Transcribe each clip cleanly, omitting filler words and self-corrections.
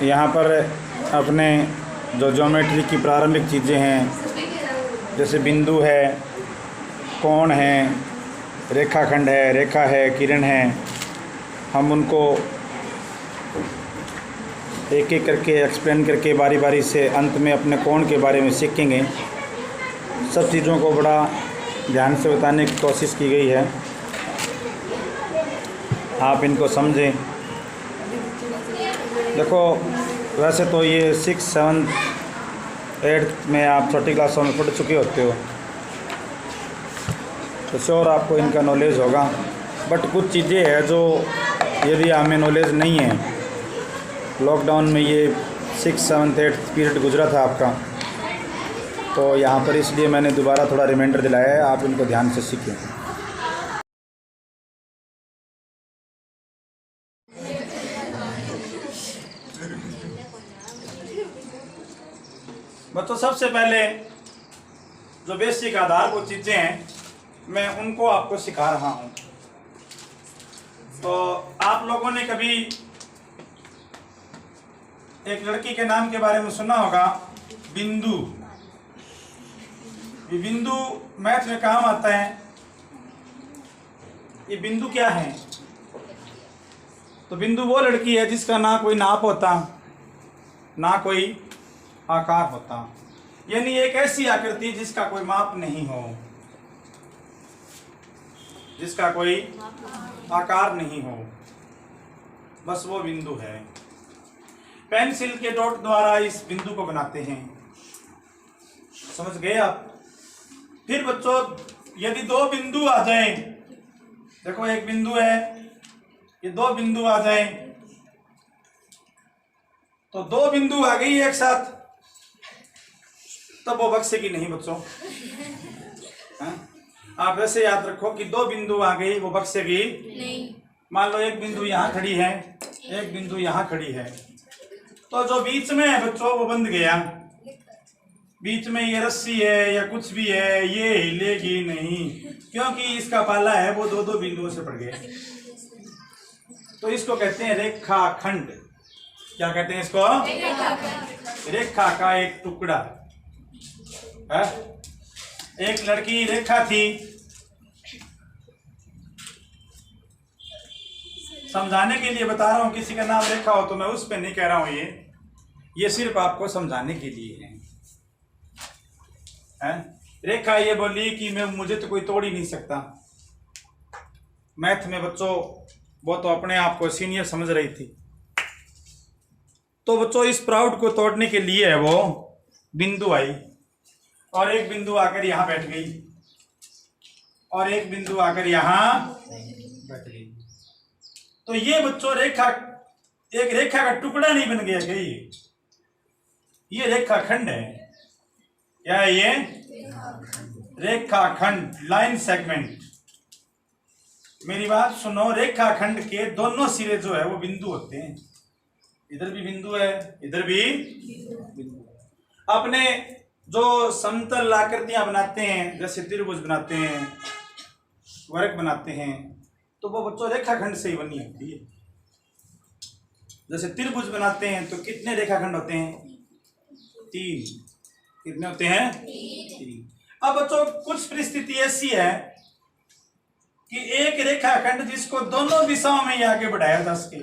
यहाँ पर अपने जो ज्योमेट्री की प्रारंभिक चीज़ें हैं, जैसे बिंदु है, कोण है, रेखाखंड है, रेखा है, किरण है, हम उनको एक एक करके एक्सप्लेन करके बारी बारी से अंत में अपने कोण के बारे में सीखेंगे। सब चीज़ों को बड़ा ध्यान से बताने की कोशिश की गई है, आप इनको समझें। देखो, वैसे तो ये 6, 7, 8 में आप छोटी क्लासों में पढ़ चुके होते हो, तो श्योर आपको इनका नॉलेज होगा। बट कुछ चीज़ें हैं जो यदि हमें नॉलेज नहीं है, लॉकडाउन में ये 6, 7, 8 पीरियड गुजरा था आपका, तो यहाँ पर इसलिए मैंने दोबारा थोड़ा रिमाइंडर दिलाया है, आप इनको ध्यान से सीखें। बच्चों, सबसे पहले जो बेसिक आधारभूत चीज़ें हैं मैं उनको आपको सिखा रहा हूँ। तो आप लोगों ने कभी एक लड़की के नाम के बारे में सुना होगा, बिंदु। ये बिंदु मैथ में काम आता है। ये बिंदु क्या है? तो बिंदु वो लड़की है जिसका ना कोई नाप होता, ना कोई आकार होता, यानी एक ऐसी आकृति जिसका कोई माप नहीं हो, जिसका कोई आकार नहीं हो, बस वो बिंदु है। पेंसिल के डॉट द्वारा इस बिंदु को बनाते हैं। समझ गए आप? फिर बच्चों, यदि दो बिंदु आ जाएं, देखो एक बिंदु है, ये दो बिंदु आ जाएं, तो दो बिंदु आ गई एक साथ, तब वो बक्सेगी नहीं बच्चों। आप वैसे याद रखो कि दो बिंदु आ गई, वो बक्सेगी नहीं। मान लो एक बिंदु यहाँ खड़ी है, एक बिंदु यहाँ खड़ी है, तो जो बीच में है बच्चों वो बंध गया। बीच में ये रस्सी है या कुछ भी है, ये हिलेगी नहीं, क्योंकि इसका पाला है वो दो दो बिंदुओं से पड़ गया। तो इसको कहते हैं रेखाखंड। क्या कहते हैं इसको? रेखा का एक टुकड़ा है। एक लड़की रेखा थी। समझाने के लिए बता रहा हूं, किसी का नाम रेखा हो तो मैं उस पे नहीं कह रहा हूं, ये सिर्फ आपको समझाने के लिए है। रेखा ये बोली कि मुझे तो कोई तोड़ ही नहीं सकता। मैथ में बच्चों वो तो अपने आप को सीनियर समझ रही थी। तो बच्चों, इस प्राउड को तोड़ने के लिए है वो बिंदु आई, और एक बिंदु आकर यहां बैठ गई, और एक बिंदु आकर यहां बैठ गई। तो ये बच्चों रेखा, एक रेखा का टुकड़ा नहीं बन गया क्या? ये रेखाखंड है। क्या है ये? रेखाखंड, लाइन सेगमेंट। मेरी बात सुनो, रेखाखंड के दोनों सिरे जो है वो बिंदु होते हैं। इधर भी बिंदु है, इधर भी बिंदु। अपने जो समतल आकृतियां बनाते हैं, जैसे त्रिभुज बनाते हैं, वर्ग बनाते हैं, तो वो बच्चों रेखाखंड से ही बनी होती है। जैसे त्रिभुज बनाते हैं तो कितने रेखाखंड होते हैं? 3। कितने होते हैं? 3। अब बच्चों, कुछ परिस्थिति ऐसी है कि एक रेखाखंड जिसको दोनों दिशाओं में आगे बढ़ाया जा सके,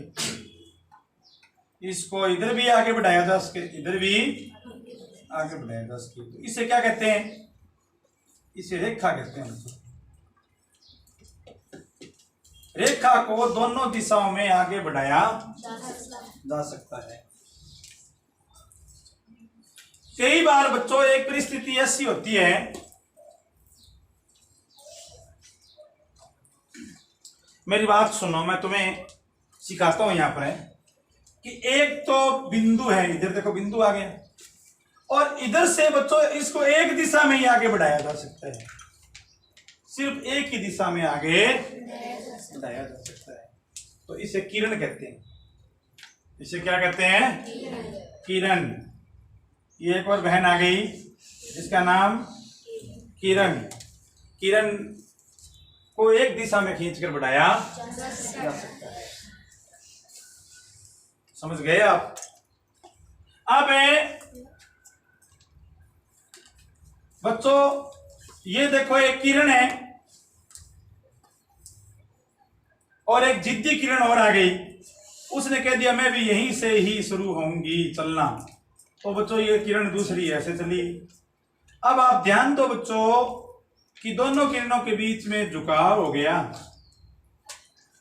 इसको इधर भी आगे बढ़ाया जा सके, इधर भी आगे बढ़ाया जा सके, तो इसे क्या कहते हैं? इसे रेखा कहते हैं। रेखा को दोनों दिशाओं में आगे बढ़ाया जा सकता है। कई बार बच्चों एक परिस्थिति ऐसी होती है, मेरी बात सुनो, मैं तुम्हें सिखाता हूं यहां पर है कि एक तो बिंदु है, इधर देखो बिंदु आ गया, और इधर से बच्चों इसको एक दिशा में ही आगे बढ़ाया जा सकता है। सिर्फ एक ही दिशा में आगे बढ़ाया जा सकता है, तो इसे किरण कहते हैं। इसे क्या कहते हैं? किरण। ये एक और बहन आ गई जिसका नाम किरण। किरण को एक दिशा में खींचकर बढ़ाया जा सकता है। समझ गए आप? अब बच्चों ये देखो एक किरण है और एक जिद्दी किरण और आ गई, उसने कह दिया मैं भी यहीं से ही शुरू होंगी चलना। तो बच्चों ये किरण दूसरी ऐसे चली। अब आप ध्यान दो बच्चों कि दोनों किरणों के बीच में झुकाव हो गया,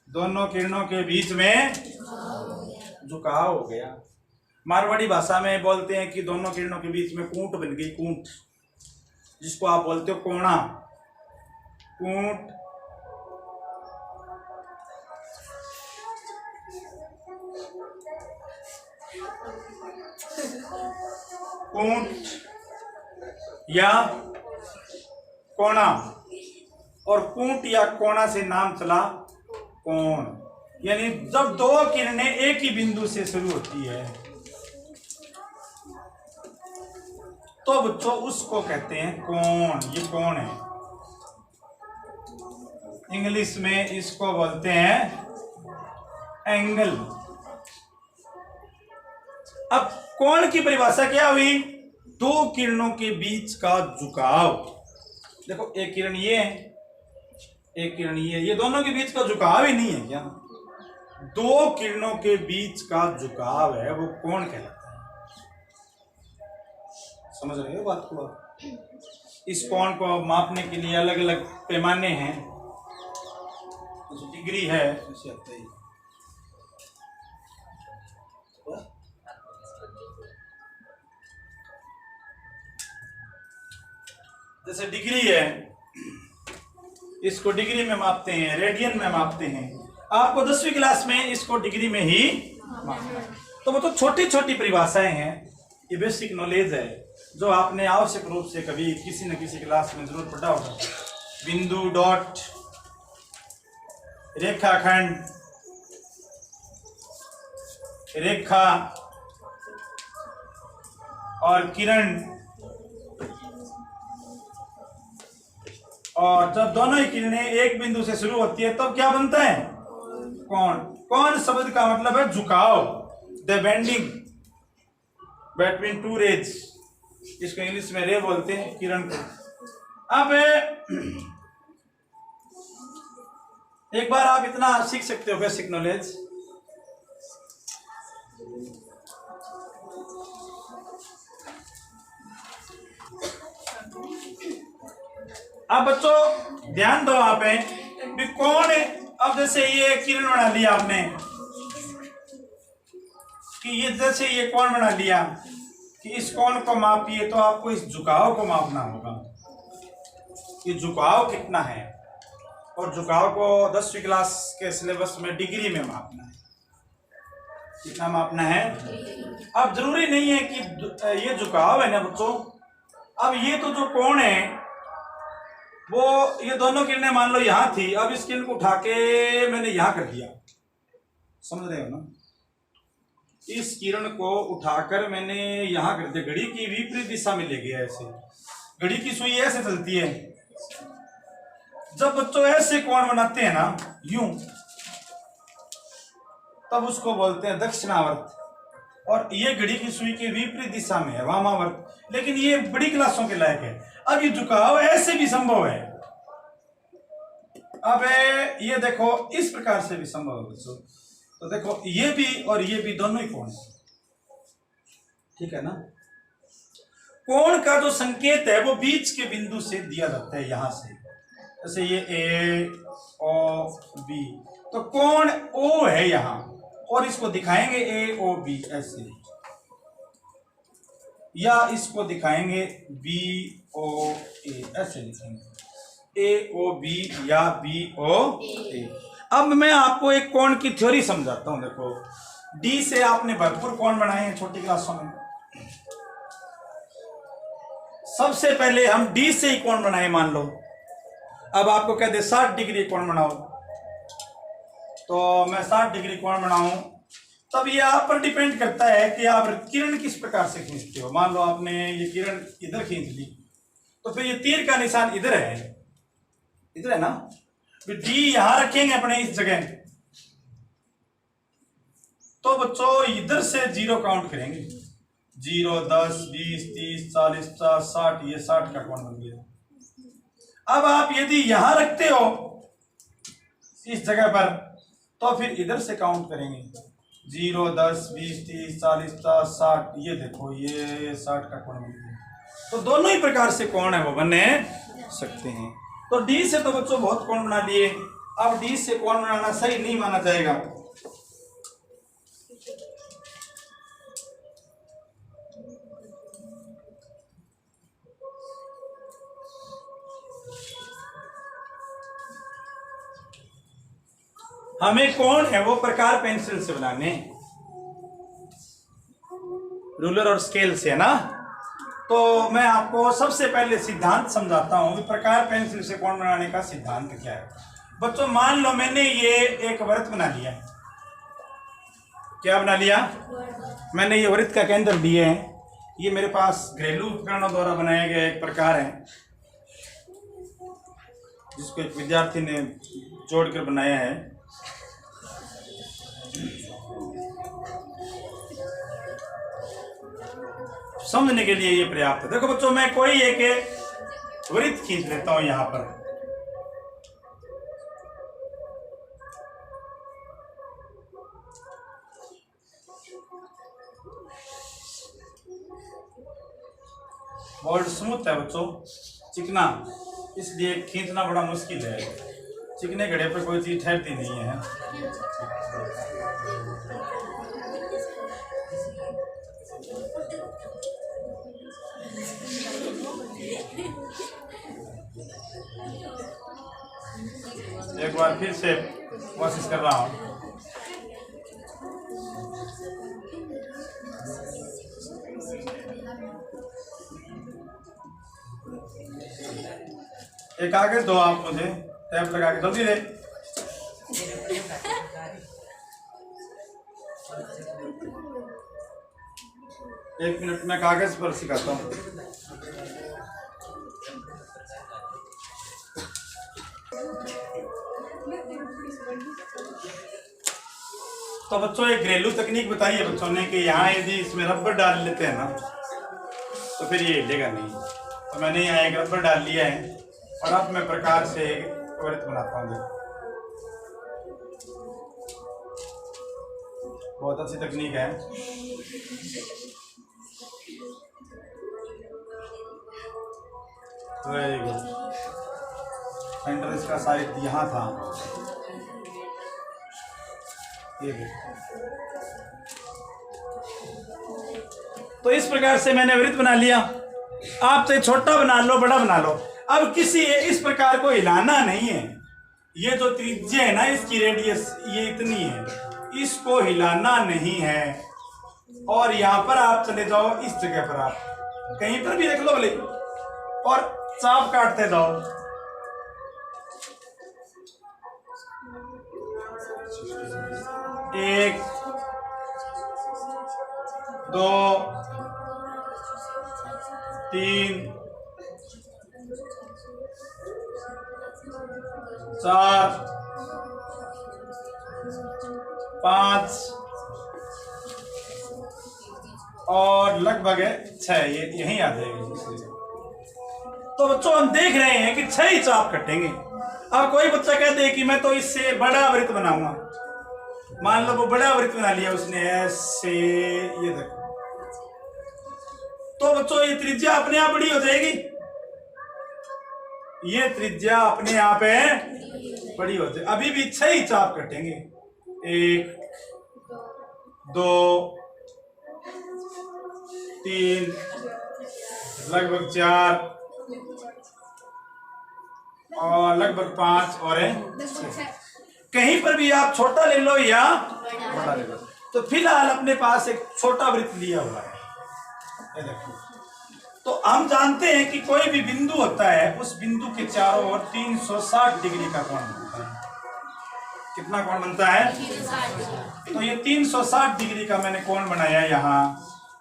दोनों किरणों के बीच में झुकाव हो गया। मारवाड़ी भाषा में बोलते हैं कि दोनों किरणों के बीच में कूंट बन गई, कूंट, जिसको आप बोलते हो कोणा, कूंट। कूंट या कोणा, और कूंट या कोणा से नाम चला कोण। यानी जब दो किरणें एक ही बिंदु से शुरू होती है तो बच्चों उसको कहते हैं कोण। ये कोण है, इंग्लिश में इसको बोलते हैं एंगल। अब कोण की परिभाषा क्या हुई? दो किरणों के बीच का झुकाव। देखो एक किरण ये है, एक किरण ये दोनों के बीच का झुकाव ही नहीं है क्या? दो किरणों के बीच का झुकाव है, वो कोण कहलाता है। समझ रहे हो बात को? इस कोण को मापने के लिए अलग अलग पैमाने हैं, डिग्री है, जैसे डिग्री है, इसको डिग्री में मापते हैं, रेडियन में मापते हैं। आपको 10वीं क्लास में इसको डिग्री में ही मापना है। तो वो तो छोटी छोटी परिभाषाएं हैं, ये बेसिक नॉलेज है जो आपने आवश्यक रूप से कभी किसी न किसी क्लास में जरूर पढ़ा होगा। बिंदु, डॉट, रेखाखंड, रेखा और किरण। और जब दोनों ही किरणें एक बिंदु से शुरू होती है तब क्या बनता है? कोण। कोण शब्द का मतलब है झुकाव, the bending between two rays. इसको इंग्लिश में रे बोलते हैं, किरण को। अब एक बार आप इतना सीख सकते हो बेसिक नॉलेज। अब बच्चों ध्यान दो आप भी कौन है। अब जैसे ये किरण बना लिया आपने कि ये जैसे ये कोण बना लिया कि इस कोण को मापिए, तो आपको इस झुकाव को मापना होगा कि झुकाव कितना है, और झुकाव को 10वीं क्लास के सिलेबस में डिग्री में मापना है। कितना मापना है? अब जरूरी नहीं है कि ये झुकाव है ना बच्चों। अब ये तो जो कोण है वो ये दोनों किरणें मान लो यहां थी, अब इस किरण को उठा के मैंने यहां कर दिया, समझ रहे हो ना? इस किरण को उठाकर मैंने यहां कर दिया, घड़ी की विपरीत दिशा में ले गया। ऐसे घड़ी की सुई ऐसे चलती है। जब बच्चों ऐसे कोण बनाते हैं ना यूं, तब उसको बोलते हैं दक्षिणावर्त। और ये घड़ी की सुई के विपरीत दिशा में है, वामावर्त। लेकिन ये बड़ी क्लासों के लायक है। अब ये झुकाव ऐसे भी संभव है। अब ये देखो इस प्रकार से भी संभव है बच्चों। तो देखो ये भी और ये भी दोनों ही कोण है, ठीक है ना? कोण का जो संकेत है वो बीच के बिंदु से दिया जाता है, यहां से। जैसे ये ए ओ बी, तो कोण ओ है यहां, और इसको दिखाएंगे ए ओ बी ऐसे, या इसको दिखाएंगे बी ओ ए ऐसे लिखेंगे, ए ओ बी या बी ओ ए। अब मैं आपको एक कोण की थ्योरी समझाता हूं। देखो डी से आपने भरपूर कोण बनाए हैं छोटी क्लासों में। सबसे पहले हम डी से ही कोण बनाए, मान लो। अब आपको कह दे 60 डिग्री कोण बनाओ, तो मैं 60 डिग्री कोण बनाऊं। तब ये आप पर डिपेंड करता है कि आप किरण किस प्रकार से खींचते हो। मान लो आपने ये किरण इधर खींच ली, तो फिर ये तीर का निशान इधर है, इधर है ना? फिर डी यहां रखेंगे अपने इस जगह, तो बच्चों इधर से 0 काउंट करेंगे। 0, 10, 20, 30, 40, 50, 60, ये 60 का कोण बन गया। अब आप यदि यहां रखते हो इस जगह पर, तो फिर इधर से काउंट करेंगे 0, 10, 20, 30, 40, 50, 60, ये देखो ये 60 का कोण बन गया। तो दोनों ही प्रकार से कोण है वो बने सकते हैं। तो डी से तो बच्चों बहुत कोण बना लिए, अब डी से कोण बनाना सही नहीं माना जाएगा। हमें कोण है वो प्रकार पेंसिल से बनाने, रूलर और स्केल से, है ना। तो मैं आपको सबसे पहले सिद्धांत समझाता हूं कि प्रकार पेंसिल से कोण बनाने का सिद्धांत क्या है। बच्चों मान लो मैंने ये एक वृत्त बना लिया। क्या बना लिया? मैंने ये वृत्त का केंद्र दिए हैं। ये मेरे पास घरेलू उपकरणों द्वारा बनाया गया एक प्रकार है जिसको एक विद्यार्थी ने जोड़कर बनाया है। समझने के लिए ये पर्याप्त है। देखो बच्चों, मैं कोई एक वृत्त खींच लेता हूं यहां पर। बोर्ड स्मूथ है बच्चों, चिकना, इसलिए खींचना बड़ा मुश्किल है। चिकने घड़े पर कोई चीज ठहरती नहीं है। एक बार फिर से कोशिश कर रहा हूं। एक कागज दो आप मुझे, टैप लगा के जल्दी दे। एक मिनट में कागज पर सिखाता हूँ। तो बच्चों एक घरेलू तकनीक बताई है बच्चों ने कि यहाँ यदि इसमें रबर डाल लेते हैं ना तो फिर ये हिलेगा नहीं। तो मैंने यहाँ एक रबर डाल लिया है और अब मैं प्रकार से वृत्त बनाता हूँ। बहुत अच्छी तकनीक है। Very good. सेंटर इसका साइड यहाँ था, ये तो इस प्रकार से मैंने वृत्त बना लिया। आप चाहे छोटा बना लो बड़ा बना लो, अब किसी इस प्रकार को हिलाना नहीं है। ये जो त्रिज्या है ना, इसकी रेडियस ये इतनी है, इसको हिलाना नहीं है। और यहां पर आप चले जाओ, इस जगह पर आप कहीं पर भी देख लो भले, और चाप काटते जाओ। एक, दो, तीन, चार, पांच और लगभग 6, ये यहीं आ जाएगी। तो बच्चों हम देख रहे हैं कि 6 ही चाप कटेंगे। अब कोई बच्चा कहते हैं कि मैं तो इससे बड़ा वृत्त बनाऊंगा। मान लो वो बड़ा वृत्त बना लिया उसने ऐसे, ये देखो, तो बच्चों ये त्रिज्या अपने आप बड़ी हो जाएगी। ये त्रिज्या अपने आप है बड़ी हो जाएगी। अभी भी 6 ही चाप कटेंगे। 1, 2, 3, लगभग 4 और लगभग 5 और 6। कहीं पर भी आप छोटा ले लो या बड़ा ले लो। तो फिलहाल अपने पास एक छोटा वृत्त लिया हुआ है, ये देखो। तो हम जानते हैं कि कोई भी बिंदु होता है, उस बिंदु के चारों ओर 360 डिग्री का कोण बनता है। कितना कोण बनता है? तो ये 360 डिग्री का मैंने कोण बनाया यहाँ।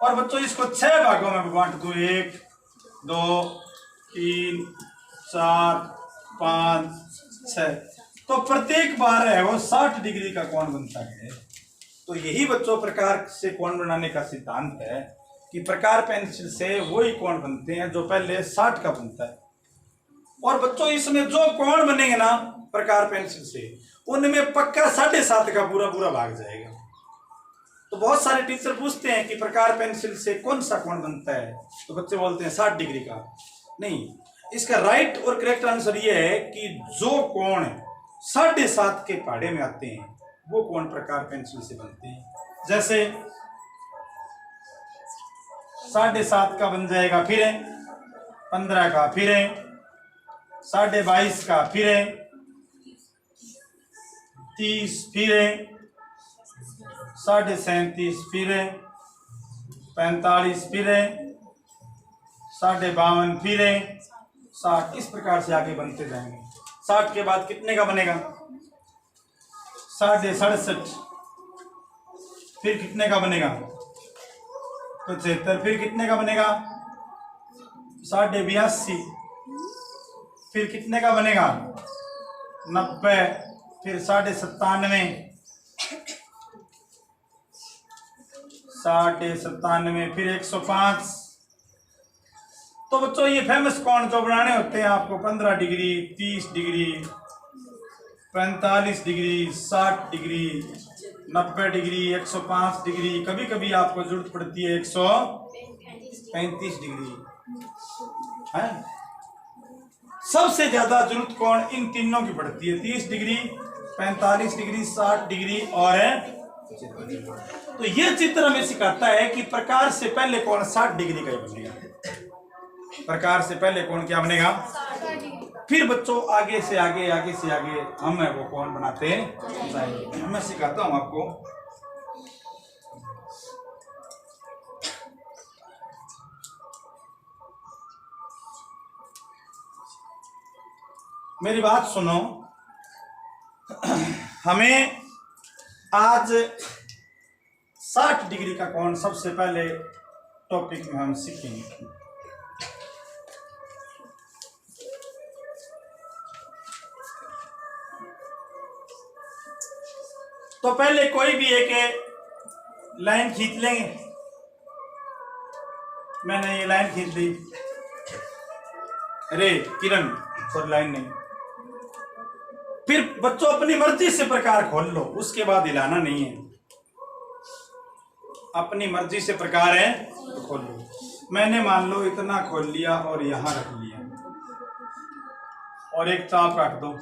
और बच्चों इसको 6 भागों में बांट दूं। 1, 2, 3, 4, 5, 6। तो प्रत्येक बार है वो 60 डिग्री का कोण बनता है। तो यही बच्चों प्रकार से कोण बनाने का सिद्धांत है कि प्रकार पेंसिल से वही कोण बनते हैं जो पहले 60 का बनता है। और बच्चों इसमें जो कोण बनेंगे ना प्रकार पेंसिल से, उनमें पक्का 7.5 का पूरा पूरा भाग जाएगा। तो बहुत सारे टीचर पूछते हैं कि प्रकार पेंसिल से कौन सा कोण बनता है, तो बच्चे बोलते हैं 60 डिग्री का। नहीं, इसका राइट और करेक्ट आंसर ये है कि जो कोण 7.5 के पहाड़े में आते हैं वो कोण प्रकार पेंसिल से बनते हैं। जैसे 7.5 का बन जाएगा, फिर 15 का, फिर 22.5 का, फिर 30, फिर 37.5, फिर 45, फिर 52.5, फिर 60। इस प्रकार से आगे बनते जाएंगे। 60 के बाद कितने का बनेगा? 67.5, फिर कितने का बनेगा? 75, फिर कितने का बनेगा? 82.5, फिर कितने का बनेगा? 90, फिर 97.5, 97.5, फिर 105। तो बच्चों ये फेमस कोण जो बनाने होते हैं आपको 15 degree, 30 degree, 45 degree, 60 degree, 90 degree, 105 degree, कभी कभी आपको जरूरत पड़ती है 135 डिग्री है। सबसे ज्यादा जरूरत कोण इन तीनों की पड़ती है, 30 डिग्री, 45 डिग्री, 60 डिग्री और तो ये चित्र हमें सिखाता है कि प्रकार से पहले कोण 60 डिग्री का ही बनेगा। प्रकार से पहले कोण क्या बनेगा? फिर बच्चों आगे से आगे, आगे से आगे हम वो कोण बनाते जाएंगे। मैं सिखाता हूं आपको। मेरी बात सुनो, हमें आज 60 डिग्री का कोण सबसे पहले टॉपिक में हम सीखेंगे। तो पहले कोई भी एक लाइन खींच लेंगे। मैंने ये लाइन खींच ली, अरे किरण और लाइन नहीं। फिर बच्चों अपनी मर्जी से प्रकार खोल लो, उसके बाद हिलाना नहीं है। अपनी मर्जी से प्रकार है तो खोल लो। मैंने मान लो इतना खोल लिया और यहां रख लिया और एक चाप काट दो।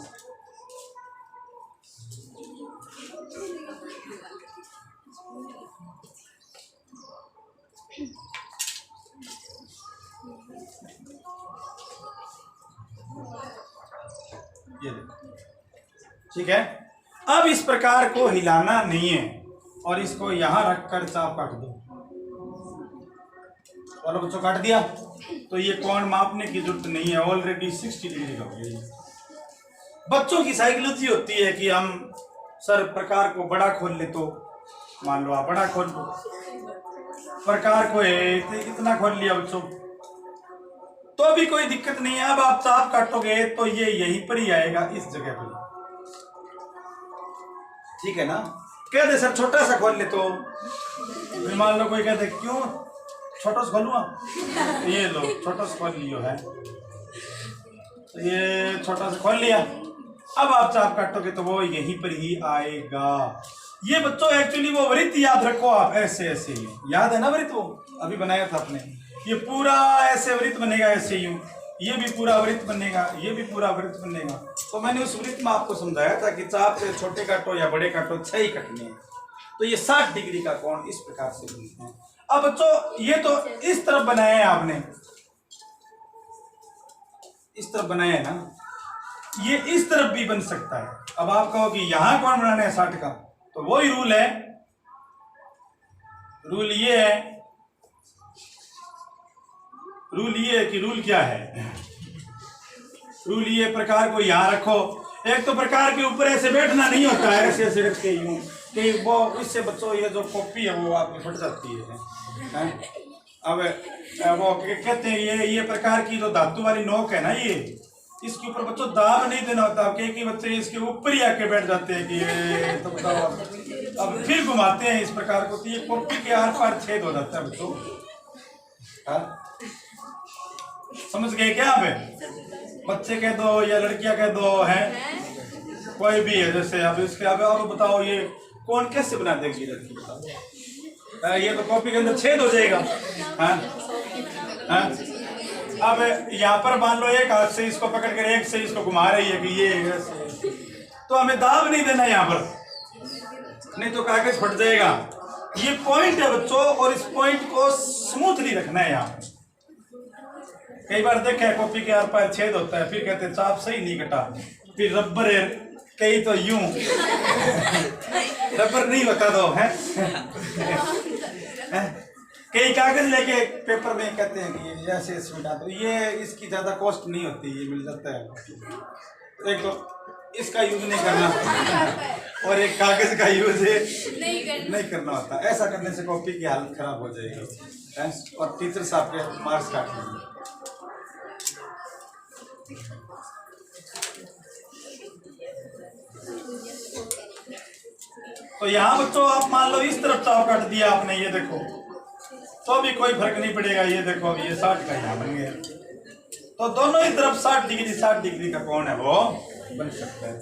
ये देखो, ठीक है। अब इस प्रकार को हिलाना नहीं है और इसको यहां रखकर चाप काट दो। और बच्चों काट दिया तो ये कोण मापने की जरूरत नहीं है, ऑलरेडी 60 डिग्री का हो गया। बच्चों की साइकोलॉजी होती है कि हम सर प्रकार को बड़ा खोल ले, तो मान लो आप बड़ा खोल लो, प्रकार को इतना खोल लिया बच्चों तो भी कोई दिक्कत नहीं है। अब आप चाप काटोगे तो ये यहीं पर ही आएगा, इस जगह पर, ठीक है ना। कहते सर छोटा सा खोल ले, तो मान लो कोई कहते क्यों छोटा सा खोलूंगा, ये लो छोटा सा खोल लियो है, तो ये छोटा सा खोल लिया। अब आप चाप काटोगे तो वो यहीं पर ही आएगा। ये बच्चों एक्चुअली वो वृत्त याद रखो आप, ऐसे ऐसे ही याद है ना वृत्त, वो अभी बनाया था आपने। ये पूरा ऐसे वृत्त बनेगा, ऐसे यूं, ये भी पूरा वृत्त बनेगा, ये भी पूरा वृत्त बनेगा। तो मैंने उस वृत्त में आपको समझाया था कि चाप से छोटे काटो या बड़े काटो, 6 ही कटने हैं। तो ये 60 डिग्री का कोण इस प्रकार से बनते हैं। अब बच्चों ये तो इस तरफ बनाया है आपने, इस तरफ बनाया है ना, ये इस तरफ भी बन सकता है। अब आप कहो कि यहां कोण बनाना है 60 का, तो वही रूल है। रूल ये है, रूल ये है कि रूल क्या है, रूल ये प्रकार को यहां रखो। एक तो प्रकार के ऊपर ऐसे बैठना नहीं होता है, ऐसे ऐसे रख के यूं, कि वो इससे बच्चों ये जो कॉपी है वो आपकी फट जाती है। अब वो कहते हैं ये प्रकार की जो धातु वाली नोक है ना, ये इसके ऊपर बच्चों दाब नहीं देना होता। कई बच्चे इसके ऊपर ही आके बैठ जाते हैं कि ये तो बताओ, अब फिर घुमाते हैं इस प्रकार को, तो ये कॉपी के आर पार छेद हो जाता है बच्चों। हाँ? समझ गए क्या आप? बच्चे कह दो या लड़कियां कह दो, है कोई भी है, जैसे अब इसके अब बताओ ये कौन कैसे बना देगी लड़की, बताओ। ये तो कॉपी के अंदर छेद हो जाएगा। हाँ? हाँ? अब यहाँ पर मान लो एक हाथ से इसको पकड़ कर एक से इसको घुमा रही है कि ये, तो हमें दाब नहीं देना यहाँ पर, नहीं तो कागज फट जाएगा। ये पॉइंट है बच्चों, और इस पॉइंट को स्मूथली रखना है यहाँ। कई बार देखा है कॉपी के आर पार छेद होता है, फिर कहते हैं चाप सही नहीं कटा, फिर रबर है, कई तो यूं रबर नहीं होता तो है। कई कागज लेके पेपर में कहते हैं कि ये जैसे इसमें डाल दो, ये इसकी ज्यादा कॉस्ट नहीं होती, ये मिल जाता है। एक तो इसका यूज नहीं करना और एक कागज का यूज नहीं करना होता। ऐसा करने से कॉपी की हालत खराब हो जाएगी और टीचर साहब के मार्क्स काट लेंगे। तो यहाँ बच्चों आप मान लो इस तरफ चाप काट दिया आपने, ये देखो, तो भी कोई फर्क नहीं पड़ेगा। ये देखो अभी ये 60 का यहाँ बन गया, तो दोनों ही तरफ 60 डिग्री का कोण है वो बन सकता है।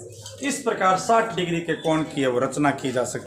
इस प्रकार 60 डिग्री के कोण की है वो रचना की जा सकती है।